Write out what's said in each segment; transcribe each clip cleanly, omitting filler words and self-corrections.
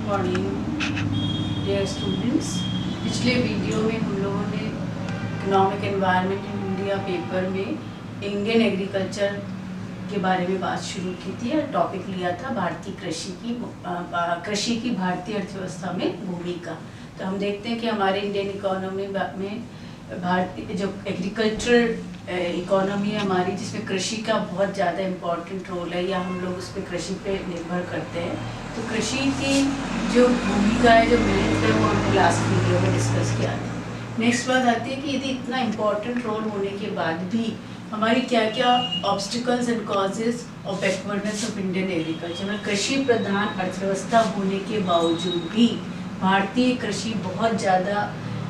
Morning dear students. पिछले video में हम लोगों ने economic environment in India paper में इंडियन एग्रीकल्चर के बारे में बात शुरू की थी और टॉपिक लिया था भारतीय कृषि की भारतीय अर्थव्यवस्था में भूमिका। तो हम देखते हैं कि हमारे इंडियन इकोनॉमी में भारतीय जो एग्रीकल्चर इकोनॉमी है हमारी, जिसमें कृषि का बहुत ज़्यादा इम्पोर्टेंट रोल है या हम लोग उस पर कृषि पे निर्भर करते हैं। तो कृषि की जो भूमिका है, जो महत्व है, वो हमने लास्ट वीडियो में डिस्कस किया था। नेक्स्ट बात आती है कि यदि इतना इम्पोर्टेंट रोल होने के बाद भी हमारी क्या क्या obstacles and causes of backwardness of Indian agriculture में, कृषि प्रधान अर्थव्यवस्था होने के बावजूद भी भारतीय कृषि बहुत ज़्यादा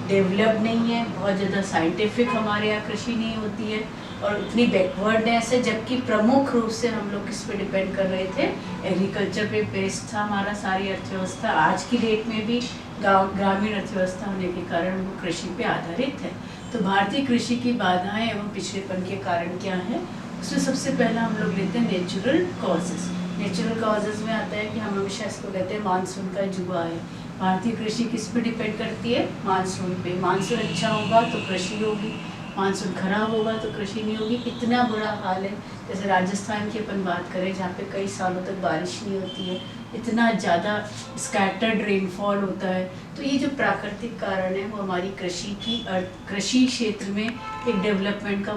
डेवलप नहीं है, बहुत ज़्यादा साइंटिफिक हमारे यहाँ कृषि नहीं होती है और इतनी बैकवर्डनेस है, जबकि प्रमुख रूप से हम लोग किस पे डिपेंड कर रहे थे, एग्रीकल्चर पे बेस्ड था हमारा सारी अर्थव्यवस्था। आज की डेट में भी ग्रामीण अर्थव्यवस्था होने के कारण वो कृषि पे आधारित है। तो भारतीय कृषि की बाधाएं एवं पिछड़ेपन के कारण क्या है, उसमें सबसे पहला हम लोग लेते हैं नेचुरल कॉजेज़। नेचुरल कॉजेज़ में आता है कि हम हमेशा इसको कहते हैं मानसून का जुआ है। भारतीय कृषि किस पे डिपेंड करती है, मानसून पे। मानसून अच्छा होगा तो कृषि होगी, मानसून खराब होगा तो कृषि नहीं होगी। इतना बुरा हाल है, जैसे राजस्थान की अपन बात करें जहाँ पे कई सालों तक बारिश नहीं होती है, इतना ज़्यादा स्कैटर्ड रेनफॉल होता है। तो ये जो प्राकृतिक कारण है वो हमारी कृषि क्षेत्र में एक डेवलपमेंट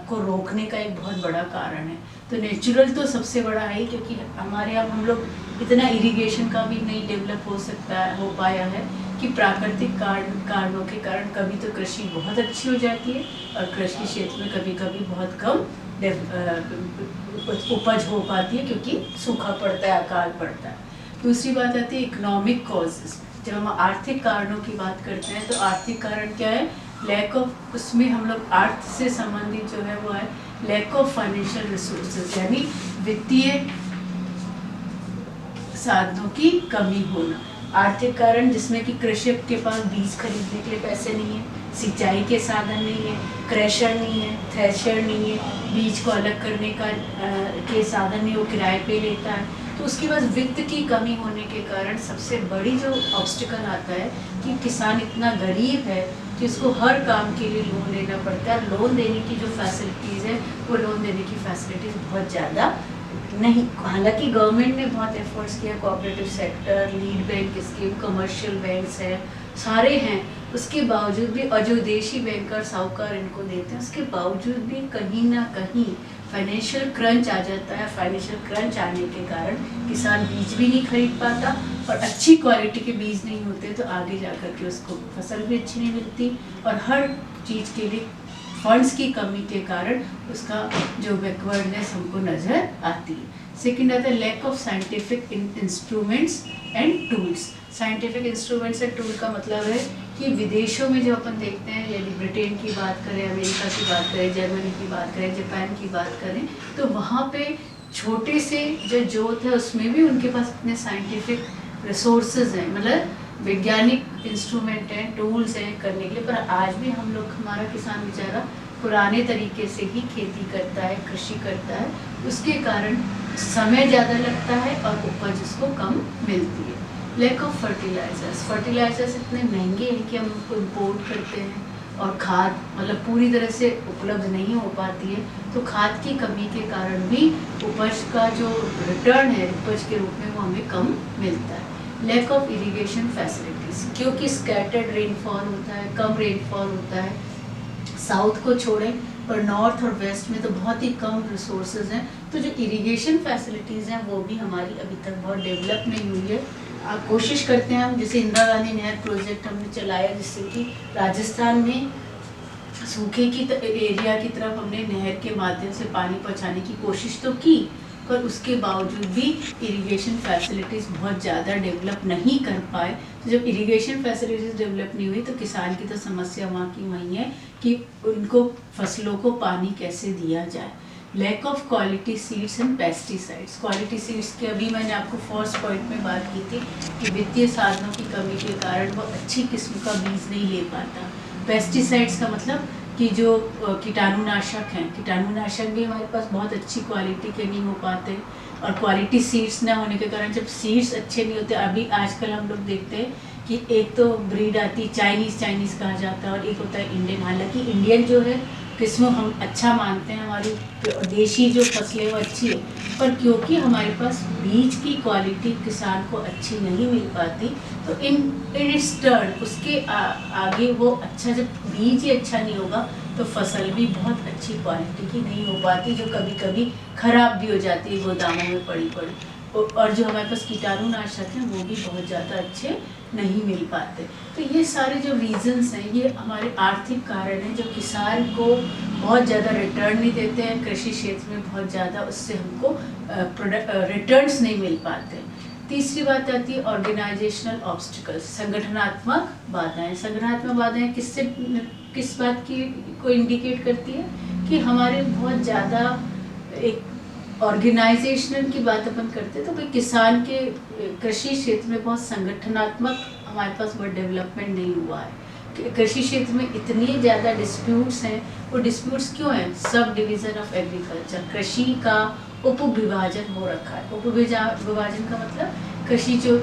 को रोकने का एक बहुत बड़ा कारण है। तो नेचुरल तो सबसे बड़ा है, क्योंकि हमारे यहाँ हम लोग इतना इरिगेशन का भी नहीं डेवलप हो पाया है कि प्राकृतिक कारणों के कारण कभी तो कृषि बहुत अच्छी हो जाती है और कृषि क्षेत्र में कभी कभी बहुत कम उपज हो पाती है, क्योंकि सूखा पड़ता है, अकाल पड़ता है। दूसरी बात आती है इकोनॉमिक कॉजेज। जब हम आर्थिक कारणों की बात करते हैं तो आर्थिक कारण क्या है, लैक ऑफ, उसमें हम लोग अर्थ से संबंधित जो है वो है लैक ऑफ फाइनेंशियल रिसोर्सेज, यानी वित्तीय साधनों की कमी होना। आर्थिक कारण जिसमें कि कृषक के पास बीज खरीदने के लिए पैसे नहीं है, सिंचाई के साधन नहीं है, क्रशर नहीं है, थ्रेशर नहीं है, बीज को अलग करने का के साधन नहीं, वो किराए पे लेता है। तो उसके पास वित्त की कमी होने के कारण सबसे बड़ी जो ऑब्स्टिकल आता है कि किसान इतना गरीब है कि उसको हर काम के लिए लोन लेना पड़ता है। लोन देने की जो फैसिलिटीज़ है, वो लोन देने की फैसिलिटीज़ बहुत ज़्यादा नहीं। हालांकि गवर्नमेंट ने बहुत एफर्ट्स किया, cooperative sector, lead bank scheme, commercial banks हैं, सारे हैं, उसके बावजूद भी, और जो देशी बैंकर साहूकार इनको देते हैं, उसके बावजूद भी कहीं ना कहीं फाइनेंशियल क्रंच आ जाता है। फाइनेंशियल क्रंच आने के कारण किसान बीज भी नहीं खरीद पाता और अच्छी क्वालिटी के बीज नहीं होते तो आगे जाकर के उसको फसल भी अच्छी नहीं मिलती और हर चीज़ के लिए फंड्स की कमी के कारण उसका जो बैकवर्डनेस हमको नज़र आती है। सेकेंड आता है lack of scientific instruments and tools. Scientific instruments and tool का मतलब है कि विदेशों में जो अपन देखते हैं, यदि ब्रिटेन की बात करें, अमेरिका की बात करें, जर्मनी की बात करें, जापान की बात करें, तो वहाँ पे छोटे से जो जोत है उसमें भी उनके पास इतने साइंटिफिक रिसोर्सेज हैं, मतलब वैज्ञानिक इंस्ट्रूमेंट हैं, टूल्स हैं करने के लिए। पर आज भी हम लोग, हमारा किसान बेचारा पुराने तरीके से ही खेती करता है, कृषि करता है, उसके कारण समय ज़्यादा लगता है और उपज उसको कम मिलती है। लैक ऑफ फर्टिलाइजर्स इतने महंगे हैं कि हम उनको इम्पोर्ट करते हैं और खाद मतलब पूरी तरह से उपलब्ध नहीं हो पाती है, तो खाद की कमी के कारण भी उपज का जो रिटर्न है उपज के रूप में वो हमें कम मिलता है। लैक ऑफ इरिगेशन फैसिलिटीज़, क्योंकि स्कैटर्ड रेनफॉल होता है, कम रेनफॉल होता है, साउथ को छोड़ें पर नॉर्थ और वेस्ट में तो बहुत ही कम रिसोर्सेज हैं, तो जो इरिगेशन फैसिलिटीज़ हैं वो भी हमारी अभी तक बहुत डेवलप नहीं हुई है। आप कोशिश करते हैं हम, जैसे इंदिरा गांधी नहर प्रोजेक्ट हमने चलाया, जिससे कि राजस्थान में सूखे की एरिया की तरफ हमने नहर के माध्यम से पानी पहुंचाने की कोशिश तो की, पर उसके बावजूद भी इरिगेशन फैसिलिटीज़ बहुत ज़्यादा डेवलप नहीं कर पाए। तो जब इरिगेशन फैसिलिटीज़ डेवलप नहीं हुई तो किसान की तो समस्या वहाँ की वहीं है कि उनको फसलों को पानी कैसे दिया जाए। Lack of quality seeds and pesticides. Quality seeds की अभी मैंने आपको फर्स्ट पॉइंट में बात की थी कि वित्तीय साधनों की कमी के कारण वो अच्छी किस्म का बीज नहीं ले पाता। पेस्टिसाइड्स का मतलब कि जो कीटाणुनाशक हैं, कीटाणुनाशक भी हमारे पास बहुत अच्छी क्वालिटी के नहीं हो पाते। और क्वालिटी सीड्स ना होने के कारण जब सीड्स अच्छे नहीं होते, अभी आजकल हम लोग देखते हैं कि एक तो ब्रीड आती है चाइनीज़ कहा जाता है और एक होता है इंडियन। हालांकि इंडियन जो है किस्म हम अच्छा मानते हैं, हमारी देशी जो फसलें वो अच्छी है, पर क्योंकि हमारे पास बीज की क्वालिटी किसान को अच्छी नहीं मिल पाती, तो इन इट्स टर्न उसके आगे वो अच्छा, जब बीज ही अच्छा नहीं होगा तो फसल भी बहुत अच्छी क्वालिटी की नहीं हो पाती, जो कभी कभी ख़राब भी हो जाती है गोदामों में पड़ी पड़ी। और जो हमारे पास कीटाणुनाशक हैं वो भी बहुत ज़्यादा अच्छे नहीं मिल पाते। तो ये सारे जो रीजंस हैं ये हमारे आर्थिक कारण हैं जो किसान को बहुत ज़्यादा रिटर्न नहीं देते हैं, कृषि क्षेत्र में बहुत ज़्यादा उससे हमको रिटर्न्स नहीं मिल पाते। तीसरी बात आती है ऑर्गेनाइजेशनल ऑब्स्टिकल्स, संगठनात्मक बाधाएं। संगठनात्मक बाधाएं किस बात की को इंडिकेट करती है कि हमारे बहुत ज़्यादा एक ऑर्गेनाइजेशनल की बात अपन करते हैं, तो भाई किसान के कृषि क्षेत्र में बहुत संगठनात्मक हमारे पास बहुत डेवलपमेंट नहीं हुआ है। कृषि क्षेत्र में इतनी ज़्यादा डिस्प्यूट्स हैं। वो डिस्प्यूट्स क्यों हैं? सब डिवीज़न ऑफ एग्रीकल्चर, कृषि का उपविभाजन हो रखा है। उपविभाजन का मतलब कृषि जो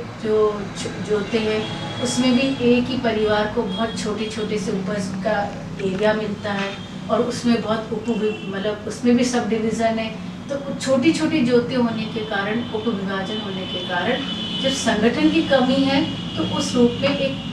जोते हैं उसमें भी एक ही परिवार को बहुत छोटे छोटे से उपज का एरिया मिलता है और उसमें बहुत मतलब उसमें भी सब डिवीज़न है। तो छोटी छोटी जोते होने के कारण, उपविभाजन होने के कारण जब संगठन की कमी है तो उस रूप में एक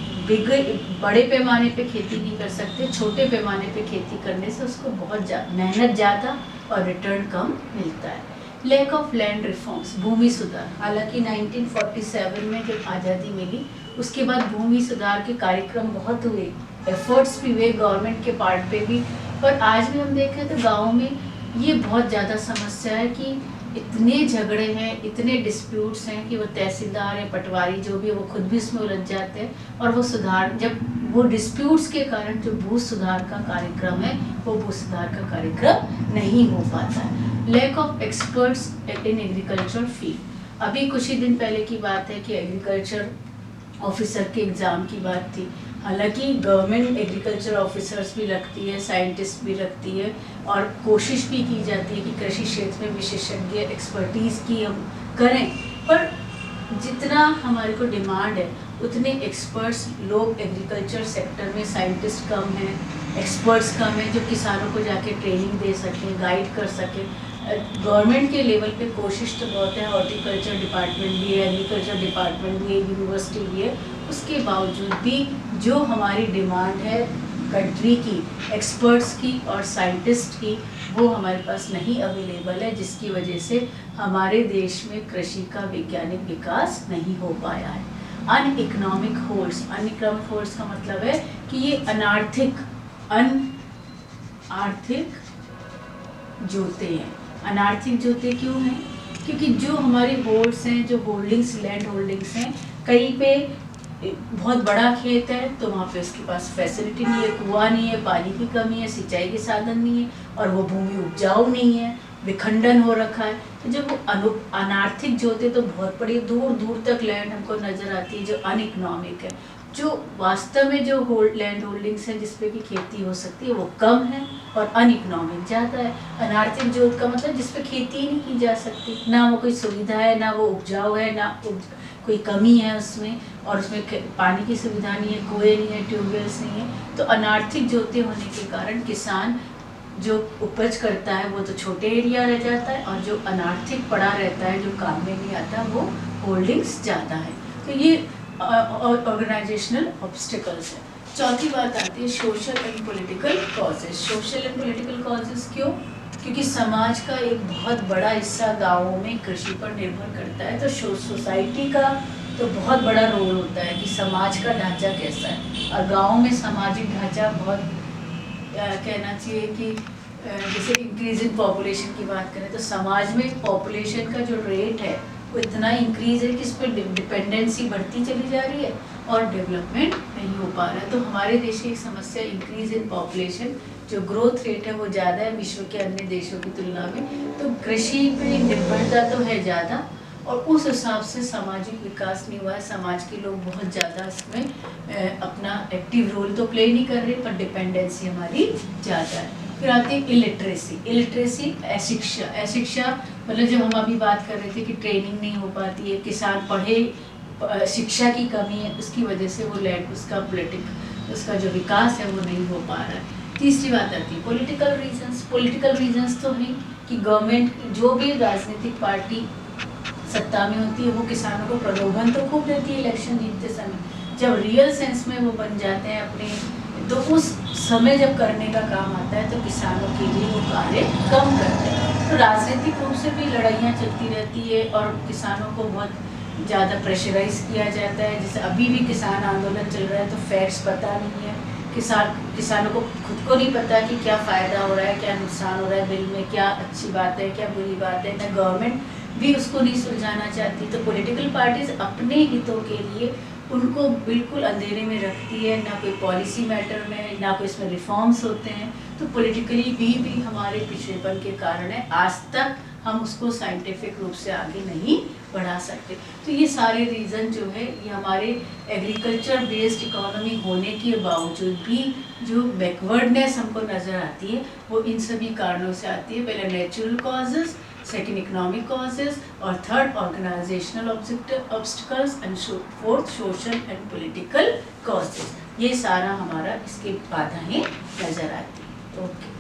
बड़े पैमाने पे खेती नहीं कर सकते। छोटे पैमाने पे खेती करने से उसको बहुत मेहनत ज़्यादा और रिटर्न कम मिलता है। लैक ऑफ लैंड रिफॉर्म्स, भूमि सुधार। हालांकि 1947 में जब आज़ादी मिली उसके बाद भूमि सुधार के कार्यक्रम बहुत हुए, एफर्ट्स भी हुए गवर्नमेंट के पार्ट पे भी, पर आज भी हम देखें तो गाँव में ये बहुत ज़्यादा समस्या है कि इतने झगड़े हैं, इतने डिस्प्यूट्स हैं कि वो तहसीलदार या पटवारी जो भी है वो खुद भी इसमें उलझ जाते हैं और वो सुधार, जब वो डिस्प्यूट्स के कारण जो भू सुधार का कार्यक्रम है वो भू सुधार का कार्यक्रम नहीं हो पाता है। Lack of experts in agriculture field. अभी कुछ ही दिन पहले की बात है कि एग्रीकल्चर ऑफिसर के एग्ज़ाम की बात थी। हालांकि गवर्नमेंट एग्रीकल्चर ऑफिसर्स भी रखती है, साइंटिस्ट भी रखती है और कोशिश भी की जाती है कि कृषि क्षेत्र में विशेषज्ञ एक्सपर्टीज़ की हम करें, पर जितना हमारे को डिमांड है उतने एक्सपर्ट्स लोग एग्रीकल्चर सेक्टर में, साइंटिस्ट कम हैं, एक्सपर्ट्स कम हैं जो किसानों को जाके ट्रेनिंग दे सकें, गाइड कर सकें। गवर्नमेंट के लेवल पे कोशिश तो बहुत है, हॉर्टिकल्चर डिपार्टमेंट भी है, एग्रीकल्चर डिपार्टमेंट भी है, यूनिवर्सिटी भी है, उसके बावजूद भी जो हमारी डिमांड है कंट्री की, एक्सपर्ट्स की और साइंटिस्ट की, वो हमारे पास नहीं अवेलेबल है, जिसकी वजह से हमारे देश में कृषि का वैज्ञानिक विकास नहीं हो पाया है। अनइकोनॉमिक होल्ड्स, अनइकोनॉमिक होल्ड्स का मतलब है कि ये आर्थिक जोते हैं। अनार्थिक जोते क्यों हैं? क्योंकि जो हमारे होल्ड्स हैं, जो होल्डिंग्स, लैंड होल्डिंग्स हैं, कहीं पे बहुत बड़ा खेत है तो वहाँ पे उसके पास फैसिलिटी नहीं है, कुआं नहीं है, पानी की कमी है, सिंचाई के साधन नहीं है और वो भूमि उपजाऊ नहीं है, विखंडन हो रखा है। तो जब वो अनार्थिक जोते तो बहुत बड़ी दूर दूर तक लैंड हमको नज़र आती है जो अनइकोनॉमिक है। जो वास्तव में जो लैंड होल्डिंग्स हैं जिसपे की खेती हो सकती है वो कम है और अनइकोनॉमिक ज़्यादा है। अनार्थिक जोत का मतलब जिसपे खेती ही नहीं की जा सकती, ना वो कोई सुविधा है, ना वो उपजाऊ है, ना कोई कमी है उसमें, और उसमें पानी की सुविधा नहीं है, कुएँ नहीं है, ट्यूबवेल्स नहीं है। तो अनार्थिक जोते होने के कारण किसान जो उपज करता है वो तो छोटे एरिया रह जाता है और जो अनार्थिक पड़ा रहता है, जो काम में नहीं आता, वो होल्डिंग्स ज़्यादा है। तो ये ऑर्गेनाइजेशनल ऑब्स्टिकल्स है। चौथी बात आती है social and political causes. Social and political causes क्यों? क्योंकि समाज का एक बहुत बड़ा हिस्सा गाँवों में कृषि पर निर्भर करता है। तो सोसाइटी का तो बहुत बड़ा रोल होता है कि समाज का ढांचा कैसा है, और गाँव में सामाजिक ढांचा बहुत कहना चाहिए कि जैसे इंक्रीज इन पॉपुलेशन की बात करें तो समाज में पॉपुलेशन का जो रेट है वो इतना इंक्रीज है कि इस पर डिपेंडेंसी बढ़ती चली जा रही है और डेवलपमेंट नहीं हो पा रहा है। तो हमारे देश की एक समस्या इंक्रीज इन पॉपुलेशन, जो ग्रोथ रेट है वो ज़्यादा है विश्व के अन्य देशों की तुलना में, तो कृषि पे निर्भरता तो है ज़्यादा और उस हिसाब से सामाजिक विकास नहीं हुआ है। समाज के लोग बहुत ज़्यादा इसमें अपना एक्टिव रोल तो प्ले नहीं कर रहे, पर डिपेंडेंसी हमारी ज़्यादा है। फिर आती है इलिटरेसी। इलिटरेसी अशिक्षा। अशिक्षा मतलब जो हम अभी बात कर रहे थे कि ट्रेनिंग नहीं हो पाती है, किसान पढ़े, शिक्षा की कमी है, उसकी वजह से वो लैंड उसका जो विकास है वो नहीं हो पा रहा है। तीसरी बात आती है पॉलिटिकल रीजंस। पॉलिटिकल रीजंस तो है कि गवर्नमेंट, जो भी राजनीतिक पार्टी सत्ता में होती है वो किसानों को प्रलोभन तो खूब देती है इलेक्शन जीतते समय, जब रियल सेंस में वो बन जाते हैं अपने, तो उस समय जब करने का काम आता है तो किसानों के लिए वो कार्य कम करते हैं। तो राजनीतिक रूप से भी लड़ाइयाँ चलती रहती है और किसानों को बहुत ज़्यादा प्रेशराइज किया जाता है। जैसे अभी भी किसान आंदोलन चल रहा है तो फैक्ट्स पता नहीं है, किसानों को खुद को नहीं पता कि क्या फ़ायदा हो रहा है, क्या नुकसान हो रहा है बिल में, क्या अच्छी बात है, क्या बुरी बात है, ना गवर्नमेंट भी उसको नहीं सुलझाना चाहती। तो पॉलिटिकल पार्टीज अपने हितों के लिए उनको बिल्कुल अंधेरे में रखती है, ना कोई पॉलिसी मैटर में, ना कोई इसमें रिफॉर्म्स होते हैं। तो पॉलिटिकली भी हमारे पिछड़ेपन के कारण है, आज तक हम उसको साइंटिफिक रूप से आगे नहीं बढ़ा सकते। तो ये सारे रीज़न जो है, ये हमारे एग्रीकल्चर बेस्ड इकोनॉमी होने के बावजूद भी जो बैकवर्डनेस हमको नज़र आती है वो इन सभी कारणों से आती है। पहले natural causes, second economic causes, और third organisational obstacles, and fourth social and political causes. ये सारा हमारा इसके बाधाएं नज़र आती है। ओके।